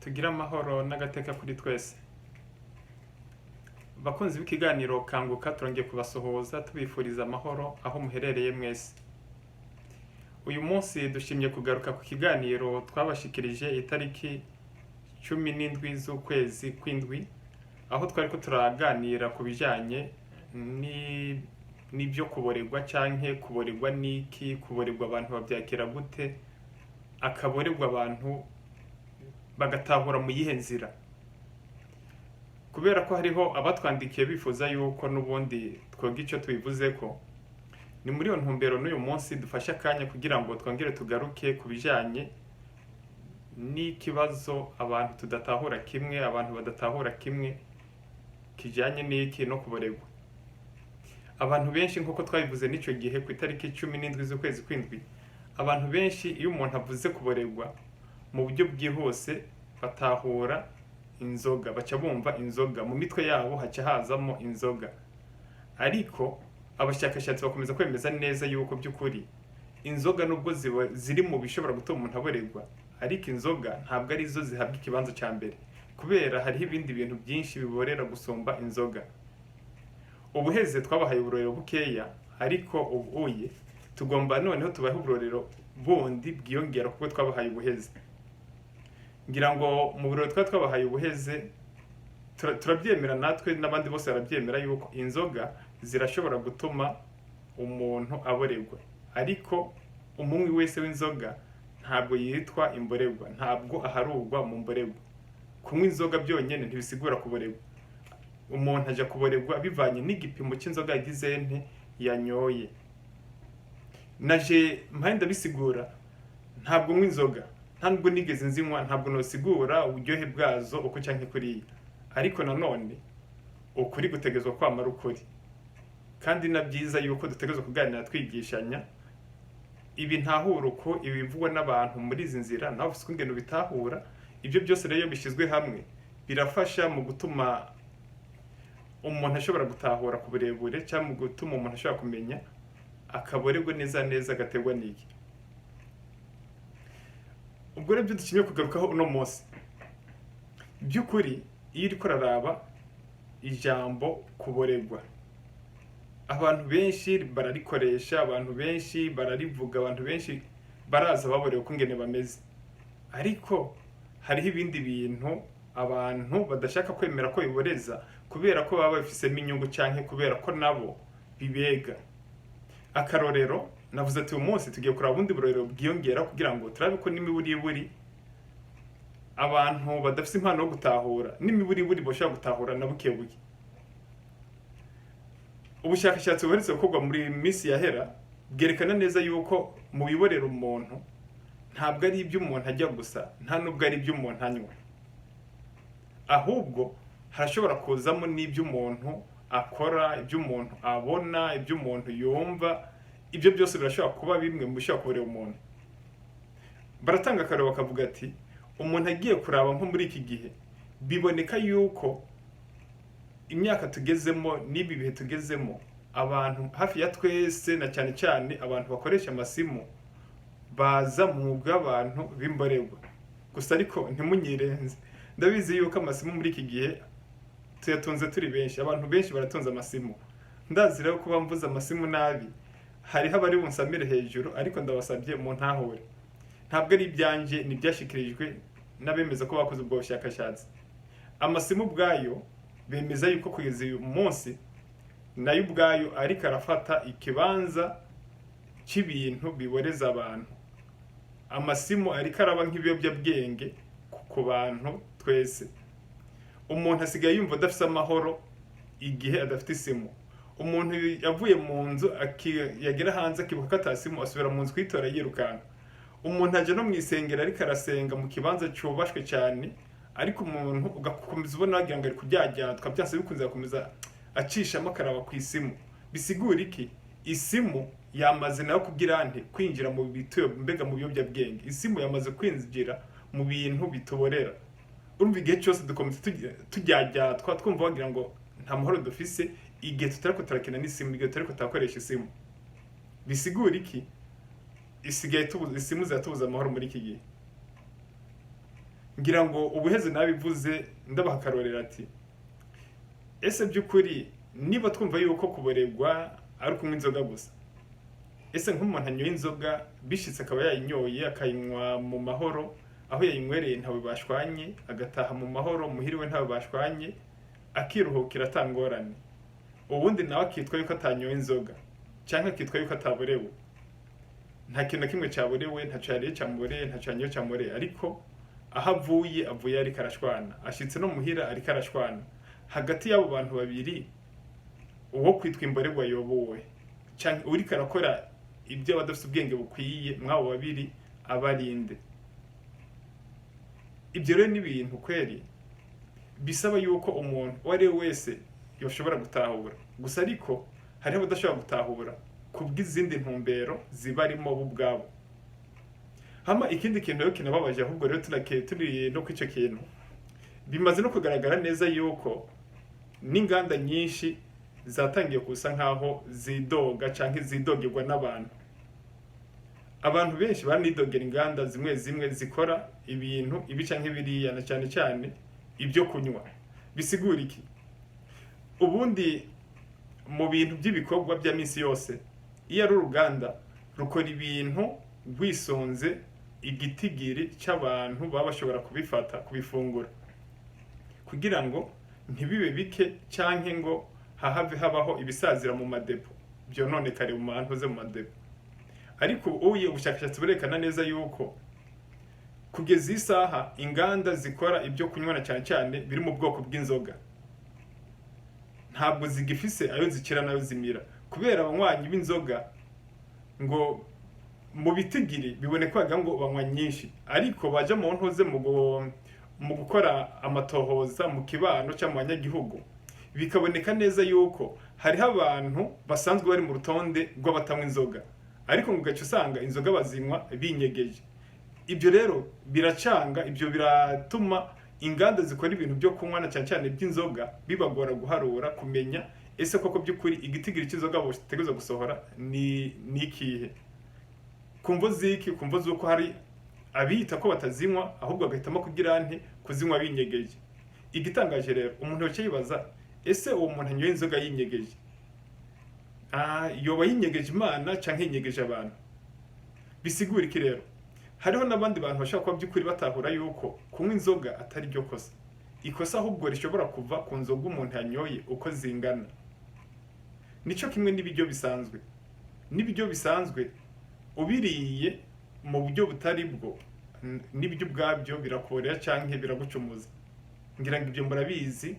tugire amahoro n'agateka kuri twese. Bakunzi b'ikiganiro Kanguka turongeye kubasuhuza tubifuriza amahoro aho muherereye mwese. Uyu munsi dushimye kugaruka ku kiganiro twabashikirije itariki 17 z'ukwezi kw'indwi, aho twariko turaganira ku bijanye n'ibyo kuborerwa canke kuborerwa n'iki, kuborerwa abantu bavyakira gute, akaborerwa abantu bagatahura mu yihe nzira. Kubera ko hariho abatwandikiye bifuza yuko n'ubundi twoga icyo tubivuzeko, ni muri iyo ntumbero n'uyu munsi dufashe akanya kugira ngo twongere tugaruke ku bijanye n'ikibazo abantu tudatahura kimwe, abantu badatahura kimwe kijanye n'iki no kuborerwa. Abantu benshi nk'uko twabivuze n'ico gihe ku itariki 17 z'ukwezi kw'indwi, abantu benshi iyo umuntu avuze kuborerwa mu buryo bwihuse batahura inzoga, baca bumva inzoga, mu mitwe yabo haca hazamo inzoga. Ariko abashakashatsi bakomeza kwemeza neza yuko by'ukuri inzoga nubwo ziri mu bishobora gutuma umuntu aborerwa, ariko inzoga ntabwo ari zo zihabwa ikibanza ca mbere, kubera hariho ibindi bintu byinshi biborera gusumba inzoga. Ubuheze twabahaye uburorero bukeya, ariko ubuye tugomba noneho tubahe uburorero bundi bwiyongera kuko twabahaye ubuheze. Ngira ngo mu burorero twabahaye ubuheze turabyemera natwe n'abandi bose barabyemera yuko inzoga zirashobora gutuma umuntu aborerwa, ariko umunywi wese w'inzoga ntabwo yitwa imborerwa, ntabwo aharurwa mu mborerwa. Kunywa inzoga byonyene ntibisigura kuborerwa. Umuntu aja kuborerwa bivanye n'igipimo cy'inzoga yagize nte yanyoye. Naje mpaye ndabisigura, ntabwo nywa inzoga, ntabwo nigeze nzinywa, ntabwo nosigura uburyohe bwazo uko canke kuriya, ariko nanone ukuri gutegezwa kwamara ukuri, kandi na byiza yuko dutegezwa kuganira twigishanya ibi ntahura uko ibivugwa n'abantu muri izi nzira, nawe ufise ingendo bitahura. Ibyo byose rero bishyizwe hamwe birafasha mu gutuma umuntu ashobora gutahura ku burebure, cyangwa mu gutuma umuntu ashobora kumenya akaborerwa neza neza agaterwa n'iki. Ubwo rero dukeneye kugarukaho uno munsi, by'ukuri iyo uriko uraraba ijambo kuborerwa, abantu benshi bararikoresha, abantu benshi bararivuga, abantu benshi baraza baborewe uko ingene bameze, ariko hariho ibindi bintu abantu badashaka kwemera ko biboreza kubera ko baba bafisemo inyungu canke kubera ko nabo bibega. Akarorero navuze ati uyu munsi tugiye kuraba ubundi burorero bwiyongera kugira ngo turabe ko n'imiburiburi abantu badafise impano yo gutahura n'imiburiburi boshobora gutahura na buke buke. Ubushakashatsi buherutse gukorwa muri minsi yahera bwerekana neza yuko mu biborera umuntu ntabwo ari ibyo umuntu ajya gusa, nta nubwo ari ibyo umuntu anywa, ahubwo harashobora kuzamo n'ibyo umuntu akora, ibyo umuntu abona, ibyo umuntu yumva. Ibyo byose birashobora kuba bimwe mu bishobora kuborera umuntu. Baratanga akarero bakavuga ati umuntu agiye kuraba nko muri iki gihe biboneka yuko imyaka tugezemo n'ibi bihe tugezemo, abantu hafi ya twese na cyane cyane abantu bakoresha amasimu baza mu bw'abantu b'imborerwa. Gusa ariko ntimunyirenze, ndabizi yuko amasimu muri iki gihe tuyatunze turi benshi, abantu benshi baratunze amasimu. Ndazi rero kuba mvuze amasimu nabi hariho abari bunsamire hejuru, ariko ndabasabye mu ntahure, ntabwo ari ibyanje, ni byashikirijwe n'abemeza ko bakoze ubwo bushakashatsi. Amasimu ubwayo bemeza yuko kugeza uyu munsi nayo ubwayo ariko arafata ikibanza cy'ibintu biboreza abantu. Amasimu ariko araba nk'ibiyobyabwenge ku bantu twese. Umuntu asigaye yumva adafise amahoro igihe adafite isimu. Umuntu yavuye mu nzu yagera hanze akibuka ko atasimu, asubira mu nzu kwitora yirukanka. Umuntu aje no mwisengera ariko arasenga mu kibanza cyubashwe cyane, ariko umuntu ugakomeza ubona wagira ngo ari kuryajyatwa, byanse bikunze gukomeza acishamo akaraba ku isimu. Bisigura iki? Isimu yamaze nayo kugira nte kwinjira mu mbega mu biyobyabwenge. Isimu yamaze kwinjira mu bintu bituborera. Urumva igihe cyose dukomeza tujyajyatwa twumva wagira ngo nta mahoro dufise igihe tutariko turakina n'isimu, igihe tutariko turakoresha isimu. Bisigura iki? Isimu ziratubuza amahoro muri iki gihe. ngira ngo ubuheze nabivuze ndabaha akarorero ati ese by'ukuri niba twumva yuko kuborerwa ari kunywa inzoga gusa, ese nk'umuntu anyoye inzoga bishitse akaba yayinyoye akayinywa mu mahoro, aho yayinywereye ntawe bashwanye, agataha mu mahoro muhiriwe ntawe bashwanye, akiruhukira atangorane, ubundi nawe akitwa yuko atanyoye inzoga cyangwa akitwa yuko ataborewe, nta kintu na kimwe cyaborewe, ntaco yariye camboreye, ntaco yanyoye camboreye, ariko aho avuye ariko arashwana, ashitse no muhira ariko arashwana. Hagati y'abo bantu babiri uwo kwitwa imborerwa yobowe canke uriko arakora ibyo badafite ubwenge bukwiye mwabo babiri abarinde. Ibyo rero ni ibintu kweri bisaba yuko umuntu uwo ari we wese yoshobora gutahura, gusa ariko hariho abadashobora gutahura kubw'izindi ntumbero zibarimo bo ubwabo. Hama ikindi kintu rero kinababaje, ahubwo rero turi no kw'ico kintu bimaze no kugaragara neza yuko n'inganda nyinshi zatangiye kusa nkaho zidoga canke zidogerwa n'abantu. Abantu benshi baranidogera inganda zimwe zimwe zikora ibintu ibi canke biriya, na cyane cyane ibyo kunywa. Bisigura iki? Ubundi mu bintu by'ibikorwa bya misi yose, iyo ari uruganda rukora ibintu rwisonze igitigiri cy'abantu baba bashobora kubifata kubifungura, kugira ngo ntibibe bike canke ngo hahave habaho ibisazira mu madepo byononekare mu bantu ze mu madepo. Ariko uye ubushakashatsi burekana neza yuko kugeza isaha inganda zikora ibyo kunywa na cyane cyane biri mu bwoko bw'inzoga ntabwo zigifise ayo zikira nayo zimira, kubera abanywanyi b'inzoga ngo mu bitigiri bibonekwaga ngo banywa nyinshi, ariko baje mu ntoze mu gukora amatohoza mu kibano cyangwa mu banyagihugu bikaboneka neza yuko hariho abantu basanzwe bari mu rutonde rw'abatanywa inzoga, ariko ngo gace usanga inzoga bazinywa binyegeje. Ibyo rero biracanga, ibyo biratuma inganda zikora ibintu byo kunywa na cyane cyane by'inzoga bibagora guharura kumenya ese koko by'ukuri igitigiri cy'inzoga botegereza gusohora ni ikihe. Kumvo ziki? Kumvo zuko hari abita ko batazinywa ahubwo agahitamo kugira nte kuzinywa binyegeje. Igitangaje rero umuntu yoce yibaza, ese uwo muntu anyoye inzoga yinyegeje yoba yinyegeje Imana canke yinyegeje abantu? Bisigura iki rero? Hariho n'abandi bantu bashaka kuba by'ukuri batahura yuko kunywa inzoga atari ryo kosa. Ikosa ahubwo rishobora kuva ku nzoga umuntu yanyoye uko zingana. Nico kimwe n'ibiryo bisanzwe. N'ibiryo bisanzwe ubiriye mu buryo butari bwo, n'ibiryo ubwabyo birakorera canke biragucumuza. Ngira ngo ibyo murabizi,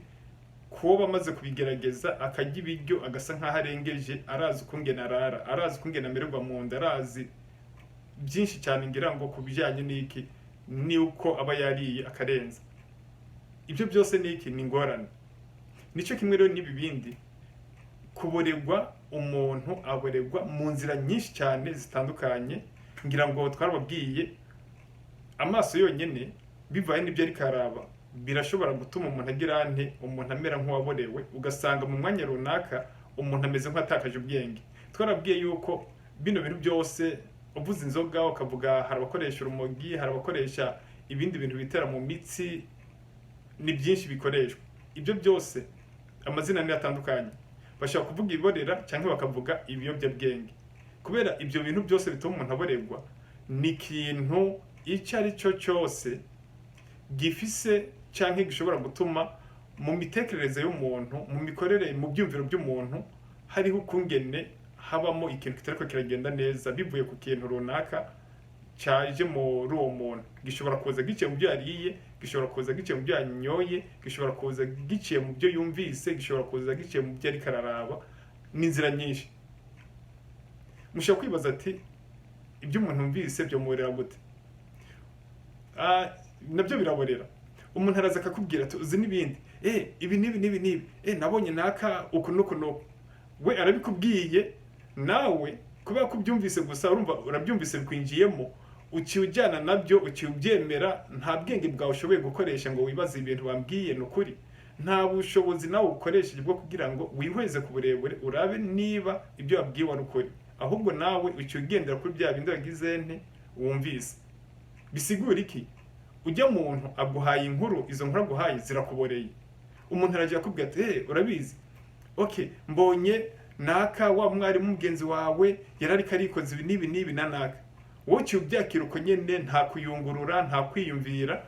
kuba bamaze kubigerageza akarya ibiryo agasa nkaho arengeje, arazi ukungene arara, arazi ukungene amererwa mu nda, arazi byinshi cyane ngira ngo kubijyanye n'iki ni uko aba yariye akarenza. Ibyo byose n'iki ni ingorane. Nico kimwe rero n'ibibindi, kuboregwa umuntu aboregwa mu nzira nyinshi cyane zitandukanye. Ngira ngo twarababwiye amaso yonyene bivaye n'ibyo ari karaba birashobora gutuma umuntu agira nte, umuntu amera nk'uwaborewe, ugasanga mu mwanya runaka umuntu ameze nk'atakaje ubwenge. Twarabwiye yuko bino bintu byose uvuze inzoga ukavuga hari abakoresha urumogi, hari abakoresha ibindi bintu bitera mu mitsi, ni byinshi bikoreshwa. Ibyo byose amazina ni atandukanye, bashaka kuvuga iborera cyangwa bakavuga ibiyobyabwenge, kubera ibyo bintu byose bituma umuntu aboregwa ni ikintu icyo ari cyo cyose gifise cyangwa gishobora gutuma mu mitekerereze y'umuntu, mu mikorere, mu byumviro by'umuntu hariho ukungene habamo ikintu kitariko kiragenda neza bivuye ku kintu runaka cyaje muri uwo muntu. Gishobora kuza giciye mu byo yariye, gishobora kuza giciye mu byo yanyoye, gishobora kuza giciye mu byo yumvise, gishobora kuza giciye mu byo ariko araraba, n'inzira nyinshi. Mushobora kwibaza ati ibyo umuntu yumvise byo muborera gute? Nabyo biraborera. Umuntu araza akakubwira ati uzi n'ibindi, ibi nibi, nabonye naka uku nuku nuku. We arabikubwiye, nawe kubera ko ubyumvise gusa, urumva urabyumvise bikwinjiyemo, ukiujyana nabyo, ukiubyemera, nta bwenge bwawe ushoboye gukoresha ngo wibaze ibintu bambwiye n'ukuri. Nta bushobozi nawe ukoresheje bwo kugira ngo wihweze ku burebure urabe niba ibyo wabwiwe ari ukuri, ahubwo nawe ukiugendera kuri bya bindi wagize nte wumvise. Bisigura iki? ujya muntu aguhaye inkuru, izo nkuru aguhaye zirakuboreye. Umuntu araje akubwira ati urabizi, okay, mbonye naka wa mwarimu mugenzi wawe yarariko arikoze ibi n'ibi n'ibi na naka. Wowe ubyakira uko nyene, nta kuyungurura, nta kwiyumvira,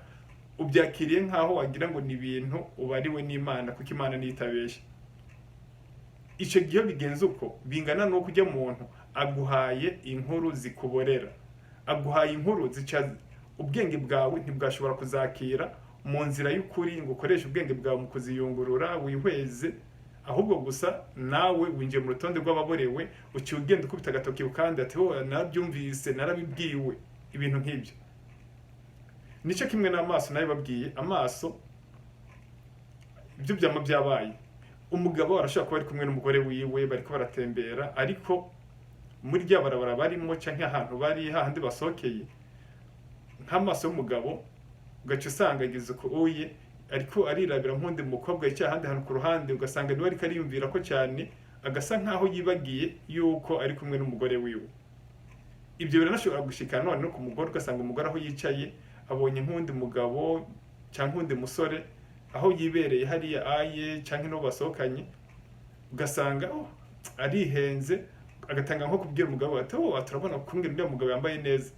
ubyakiriye nkaho wagira ngo ni ibintu ubariwe n'Imana, kuko Imana niyitabesha. Ico gihe bigenze uko bingana no kujya muntu aguhaye inkuru zikuborera, aguhaye inkuru zica ubwenge bwawe ntibwashobora kuzakira mu nzira y'ukuri ngo ukoreshe ubwenge bwawe mu kuziyungurura wihweze, ahubwo gusa nawe winjiye mu rutonde rw'ababorewe, uciye ugenda ukubita agatoki ukandi ati narabyumvise, narabibwiwe, ibintu nk'ibyo. Nico kimwe n'amaso nayo babwiye, amaso ibyo byama byabaye. Umugabo arashaka kuba ari kumwe n'umugore wiwe, bariko baratembera, ariko muri rya barabara barimo canke ahantu bari hahandi basohokeye, nk'amaso y'umugabo ugaca usanga agize uko uye ariko arirabira nk'undi mukobwa yicaye ahandi hantu ku ruhande, ugasanga niwe ariko ariyumvira ko cyane, agasa nkaho yibagiye yuko ari kumwe n'umugore wiwe. Ibyo biranashobora gushika none no ku mugore, ugasanga umugore aho yicaye abonye nk'undi mugabo cyangwa undi musore aho yibereye hariya aye canke no basohokanye, ugasanga arihenze, agatanga nko kubwira umugabo ati turabona kumwe n'uwo mugabo yambaye neza.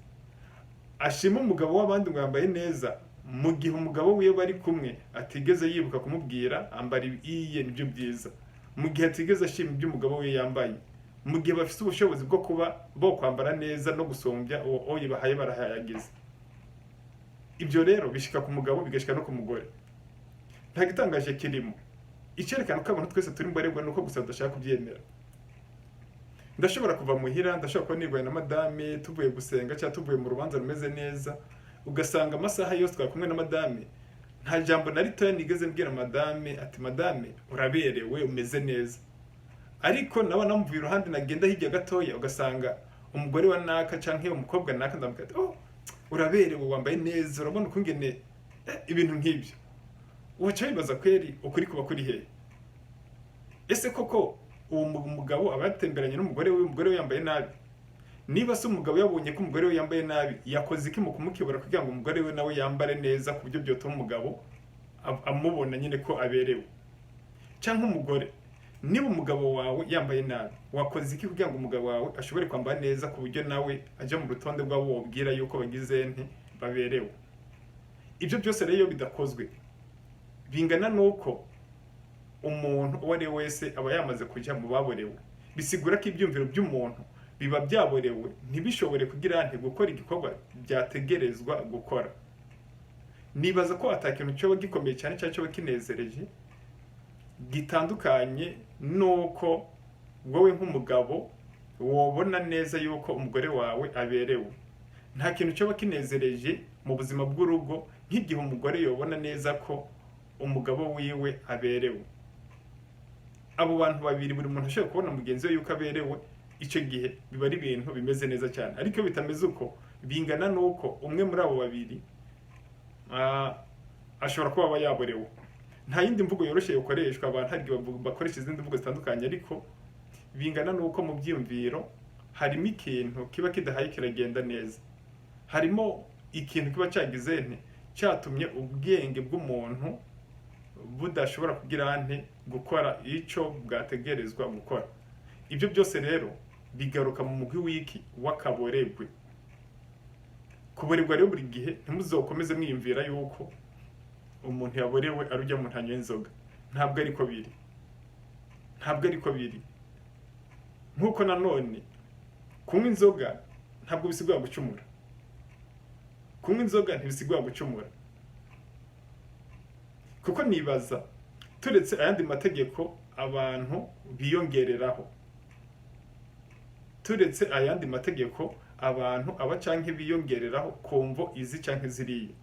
Ashima umugabo w'abandi ngo yambaye neza, mu gihe umugabo wiwe bari kumwe atigeze yibuka kumubwira ambara iye nibyo byiza, mu gihe atigeze ashima ibyo umugabo we yambaye, mu gihe bafite ubushobozi bwo kuba bo kwambara neza no gusombya uwo yibahaye barahayagiza. Ibyo rero bishika ku mugabo bigashika no ku mugore. Nta gitangaje kirimo. Icerekana ko abantu twese turi mbarerwa nuko gusa tudashaka kubyemera. Ndashobora kuva muhira, ndashobora kuba nirwaye na madame, tuvuye gusenga cyangwa tuvuye mu rubanza rumeze neza, ugasanga amasaha yose twakumwe na madame nta jambo na ritoya nigeze mbwira madame ati madame uraberewe, umeze neza. Ariko naba namvuye iruhande nagenda hirya gatoya, ugasanga umugore wa naka canke umukobwa naka ndamubwira ati uraberewe, wambaye neza, urabona ukungene ibintu nk'ibyo. Uwaca bibaza kweri ukuri kuba kuri hehe? Ese koko uwo mugabo abatemberanye n'umugore we, umugore we yambaye nabi? Niba se umugabo yabonye ko umugore we yambaye nabi, yakoze iki mu kumukebura kugira ngo umugore we nawe yambare neza ku buryo byotuma umugabo amubona nyine ko aberewe? Canke umugore, niba umugabo wawe yambaye nabi, wakoze iki kugira ngo umugabo wawe ashobore kwambara neza ku buryo nawe ajya mu rutonde rw'abo wabwira yuko bagize nte baberewe? Ibyo byose rero iyo bidakozwe bingana nuko umuntu uwo ari wese aba yamaze kujya mu baborewe. Bisigura ko ibyumviro by'umuntu biba byaborewe, ntibishobore kugira nti gukora igikorwa byategerezwa gukora. Nibaza ko atakintu cyo gikomeye cyane cyo kinezereje gitandukanye nuko wowe nk'umugabo wobona neza yuko umugore wawe aberewe. Nta kintu cyo kinezereje mu buzima bw'urugo nk'igihe umugore yobona neza ko umugabo wiwe aberewe. Abo bantu babiri buri muntu ashobora kubona mugenzi we yuko aberewe, icyo gihe biba ari ibintu bimeze neza cyane. Ariko bitameze uko, bingana nuko umwe muri abo babiri ashobora kuba aba yaborewe. Nta yindi mvugo yoroshye yokoreshwa, abantu hari bakoresha izindi mvugo zitandukanye, ariko bingana nuko mu byumviro harimo ikintu kiba kidahaye kiragenda neza. Harimo ikintu kiba cyagize nte cyatumye ubwenge bw'umuntu budashobora kugira nte gukora ico bwategerezwa gukora. Ibyo byose rero bigaruka mu mugwi wiki wakaboregwe. Kuboregwa rero buri gihe ntimuzokomeze mwiyumvira yuko umuntu yaborewe arujya mu ntanyo y'inzoga. Ntabwo ariko biri. Ntabwo ariko biri. Nkuko nanone kunywa inzoga ntabwo bisigura gucumura. Kunywa inzoga ntibisigura gucumura. Kuko nibaza turetse ayandi mategeko abantu biyongereraho, turetse ayandi mategeko abantu aba canke biyongereraho kumvo izi canke ziriya,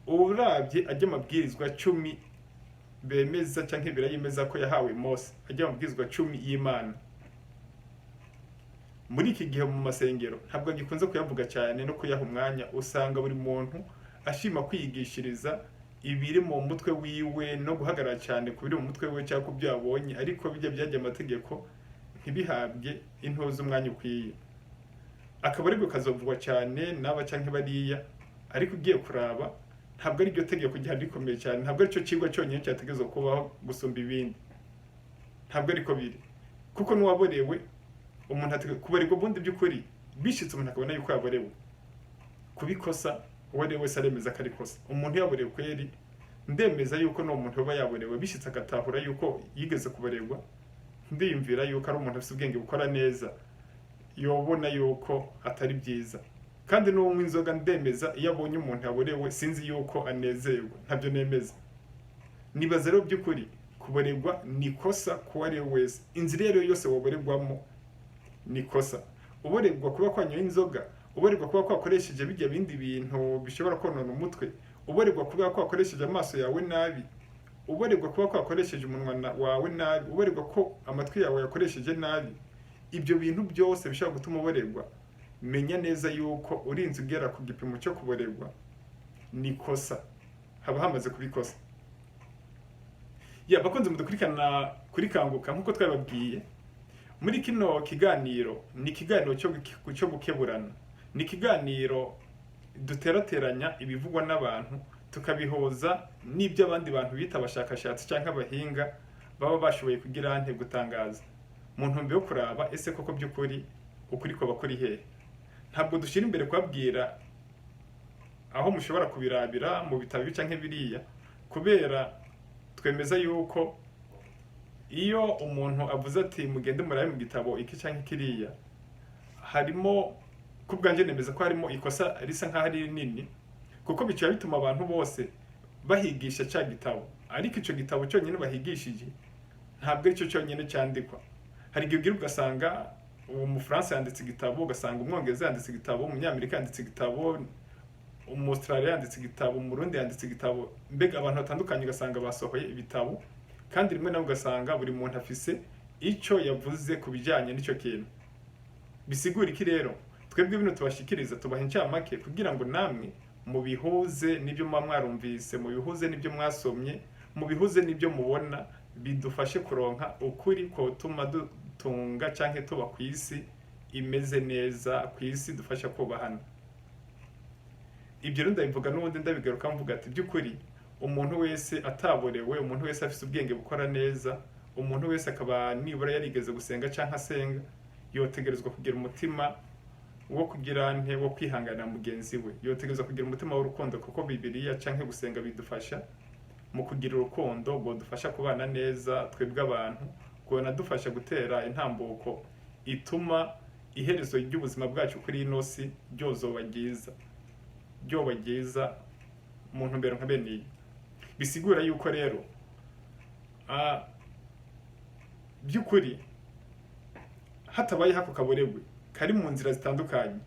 uravye ajya amabwirizwa 10 bemeza canke birayemeza ko yahawe Mose, ajya amabwirizwa 10 y'Imana. Muri iki gihe mu masengero ntabwo gikunze kuyavuga cyane no kuyaha umwanya, usanga buri muntu ashima kwiyigishiriza ibiri mu mutwe wiwe no guhagarara cyane kubiri mu mutwe wiwe cyangwa kubyo yabonye, ariko bijya byajya amategeko ntibihabwe intozo umwanya ukwiye. Akaba ariko kazovugwa cyane n'aba canke bariya ariko ugiye kuraba ntabwo ari ryo tegeko ryari rikomeye cyane, ntabwo ari cyo kigwa cyonyine cyategezwa kubaho gusumba ibindi, ntabwo ariko biri, kuko n'uwaborewe umuntu kubarirwa ubundi by'ukuri bishitse umuntu akabona yuko yaborewe kubikosa, uwo ari we wese aremeza ko ari kosa. Umuntu yaborewe kweri ndemeza yuko no umuntu yoba yaborewe bishitse agatahura yuko yigeze kuborerwa, ndiyumvira yuko ari umuntu afite ubwenge bukora neza, yobona yuko atari byiza. Kandi n'uwo inzoga ndemeza iyo abonye umuntu yaborewe sinzi yuko anezerwa, ntabyo nemeza. Nibaza rero by'ukuri kuborerwa ni kosa kuwo ari we wese, inzira iyo yose waborerwamo ni kosa. Uborerwa kuba kwanyoye inzoga, uborerwa kuba kwakoresheje bijya bindi bintu bishobora konona umutwe, uborerwa kuba kwakoresheje amaso yawe nabi, uborerwa kuba kwakoresheje umunwa wawe nabi, uborerwa ko amatwi yawe yakoresheje nabi, ibyo bintu byose bishobora gutuma uborerwa, menya neza yuko urinze ugera ku gipimo cyo kuborerwa ni kosa, haba hamaze kubikosa. Bakunze mudukurikirana kuri Kanguka, nkuko twababwiye muri kino kiganiro, ni ikiganiro cyo gukeburana, ni ikiganiro duterateranya ibivugwa n'abantu tukabihoza n'ibyo abandi bantu bita abashakashatsi cyangwa abahinga baba bashoboye kugira nte gutangaza, mu ntumbero yo kuraba ese koko by'ukuri ukuri ko bakuri hehe. Ntabwo dushyira imbere kubabwira aho mushobora kubirabira mu bitabo bica nk'ibiriya, kubera twemeza yuko iyo umuntu avuze ati mugende murabe mu gitabo iki cyangwa kiriya, harimo kubwanjye nemeza ko harimo ikosa risa nk'aho ari rinini, kuko bicara bituma abantu bose bahigisha cya gitabo, ariko icyo gitabo cyonyine bahigishije ntabwo aricyo cyonyine cyandikwa. Hari igihe ugira ugasanga umufaransa yanditse igitabo, ugasanga umwongereza yanditse igitabo, umunyamerika yanditse igitabo, umuaustralia yanditse igitabo, umurundi yanditse igitabo, mbega abantu batandukanye ugasanga basohoye ibitabo, kandi rimwe nawe ugasanga buri muntu afise icyo yavuze ku bijyanye n'icyo kintu. Bisigura iki rero? Twebwe bino tubashikiriza tubaha incamake kugira ngo namwe mubihuze n'ibyo muba mwarumvise, mubihuze n'ibyo mwasomye, mubihuze n'ibyo mubona, bidufashe kuronka ukuri ko tuma dutunga canke tuba ku isi imeze neza, ku isi dufasha kubahana. Ibyo rero ndabivuga n'ubundi ndabigaruka mvuga ati by'ukuri umuntu wese ataborewe, umuntu wese afite ubwenge bukora neza, umuntu wese akaba nibura yarigeze gusenga canke asenga, yotegerezwa kugira umutima wo kugira nte wo kwihangana mugenzi we, yotegerezwa kugira umutima w'urukundo, kuko Bibiliya canke gusenga bidufasha mu kugira urukundo, ngo dufasha kubana neza twebwe abantu, ngo nadufasha gutera intambuko ituma iherezo ry'ubuzima bwacu kuri ino si ryozoba ryiza mu ntumbero nka bene iyi. Bisigura yuko rero by'ukuri hatabaye hako kaboregwe kari mu nzira zitandukanye,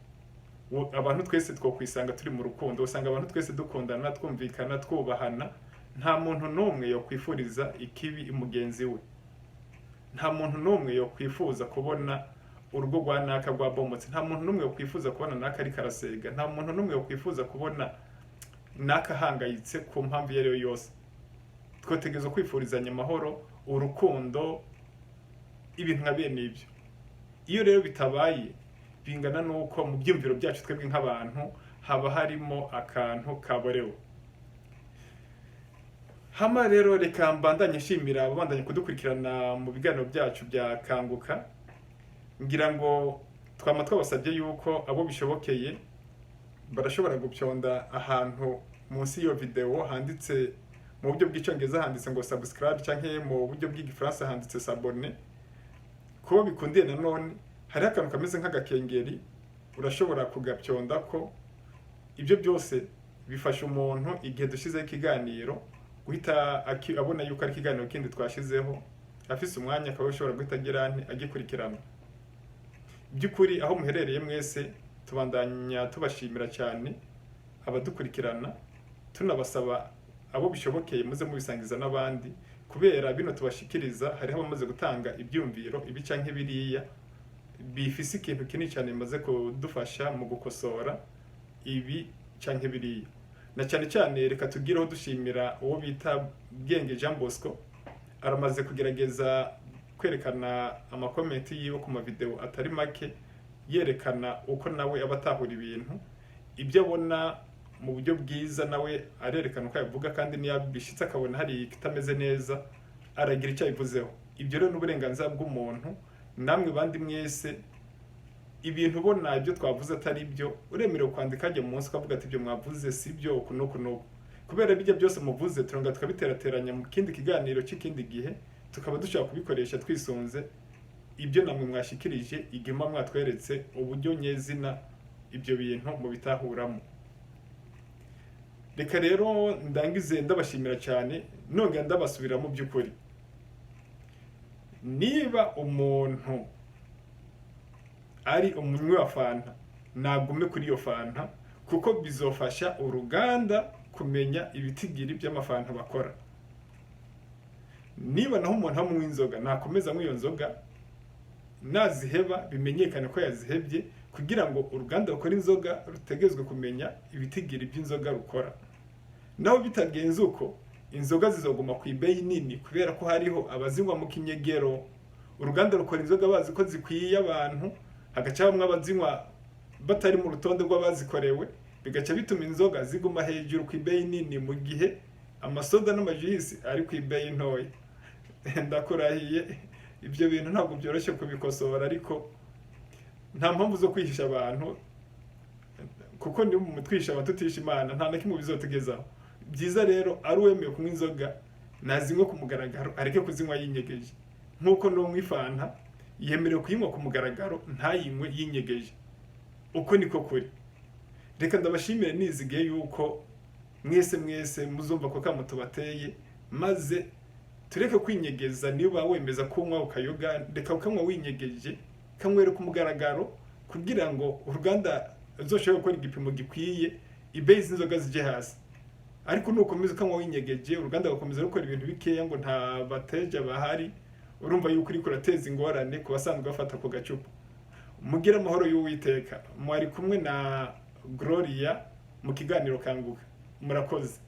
abantu twese twokwisanga turi mu rukundo, usanga abantu twese dukundana, twumvikana, twubahana, nta muntu n'umwe yo kwifuriza ikibi mugenzi we, nta muntu n'umwe yo kwifuza kubona urugo rwa naka rwabomotse, nta muntu n'umwe yo kwifuza kubona naka ari karasega, nta muntu n'umwe yo kwifuza kubona naka hangayitse ku mpamvu iyo ari yo yose. Twotegerezwa kwifurizanya amahoro, urukundo, ibintu nka bene ibyo. Iyo rero bitabaye, bingana nuko mu byumviro byacu twebwe nk'abantu haba harimo akantu kaborewe. Hama rero reka mbandanye nshimira abandanye kudukurikirana mu biganiro byacu bya Kanguka, ngira ngo twama twabasabye yuko abo bishobokeye barashobora gupyonda ahantu munsi y'iyo video handitse mu buryo bw'icyongereza handitse ngo subscribe, canke mu buryo bw'igifaransa handitse s'abonner. Kuba bikundiye nanone hari akantu kameze nk'agakengeri, urashobora kugapyonda ko. Ibyo byose bifasha umuntu igihe dushizeho ikiganiro guhita abona yuko ari ikiganiro kindi twashizeho, afise umwanya akaba ashobora guhita agikurikirana. By'ukuri aho muherereye mwese tubandanya tubashimira cyane abadukurikirana, tunabasaba abo bishobokeye muze mubisangiza n'abandi, kubera bino tubashikiriza hariho abamaze gutanga ibyumviro ibi canke biriya bifise ikintu kinini cyane bimaze kudufasha mu gukosora ibi canke biriya. Na cyane cyane reka tugireho dushimira uwo bita Bwenge Jean Bosco, aramaze kugerageza kwerekana amakomenti yiwe ku mavideo atari make, yerekana uko nawe abatahura ibintu, ibyo abona mu buryo bwiza nawe arerekana uko yavuga, kandi niyo bishitse akabona hari ikitameze neza aragira icyo abivuzeho. Ibyo rero n'uburenganzira bw'umuntu. Namwe bandi mwese ibintu ubona ibyo twavuze atari byo uremerewe kwandika ajya munsi ukavuga ati ibyo mwavuze si byo uku n'uku n'uku, kubera bijya byose muvuze turonga tukabiterateranya mu kindi kiganiro cy'ikindi gihe, tukaba dushobora kubikoresha twisunze ibyo namwe mwashikirije igima mwatweretse uburyo nyezina ibyo bintu mu bitahuramo. Reka rero ndangize ndabashimira cyane, nongera ndabasubira mu by'ukuri. Niba umuntu ari umunywi wa fanta, nagume kuri iyo fanta, kuko bizofasha uruganda kumenya ibitigiri by'amafanta bakora. Niba naho umuntu anywa inzoga, nakomeza anywa iyo nzoga, naziheba bimenyekane ko yazihebye, kugira ngo uruganda rukora inzoga rutegezwe kumenya ibitigiri by'inzoga rukora. Naho bitagenze uko, inzoga zizoguma ku ibeyi nini, kubera ko hariho abazinywa mu kinyegero. Uruganda rukora inzoga bazi ko zikwiye abantu, hagaca bamwe abazinywa batari mu rutonde rw'abazikorewe, bigaca bituma inzoga ziguma hejuru ku ibeyi nini, mu gihe amasoda n'amajisi ari ku ibeyi ntoya. Ndakurahiye, ibyo bintu ntabwo byoroshye kubikosora, ariko nta mpamvu zo kwihisha abantu, kuko ni mu twisha abantu tutisha Imana nta na kimwe bizotugezaho. Byiza rero ari uwemeye kunywa inzoga nazinywe ku mugaragaro, areke kuzinywa yinyegeje. Nk'uko n'unywa ifanta yemerewe kuyinywa ku mugaragaro, ntayinywe yinyegeje. Uko niko kuri. Reka ndabashimire nizigiye yuko mwese muzumva ko kamo tubateye, maze tureke kwinyegeza. Niba wemeza kunywa ukayoga, reka ukanywa winyegeje, kanywere ku mugaragaro, kugira ngo uruganda ruzoshobore gukora igipimo gikwiye, ibeyi z'inzoga zije hasi. Ariko nukomeza ukanywa winyegeje, uruganda rukomeza rukora ibintu bikeya ngo nta bateja bahari, urumva yuko uri kurateza ingorane ku basanzwe bafata ku gacupa. Mugira amahoro y'Uwiteka. Mwari kumwe na Gloria mu kiganiro Kanguka. Murakoze.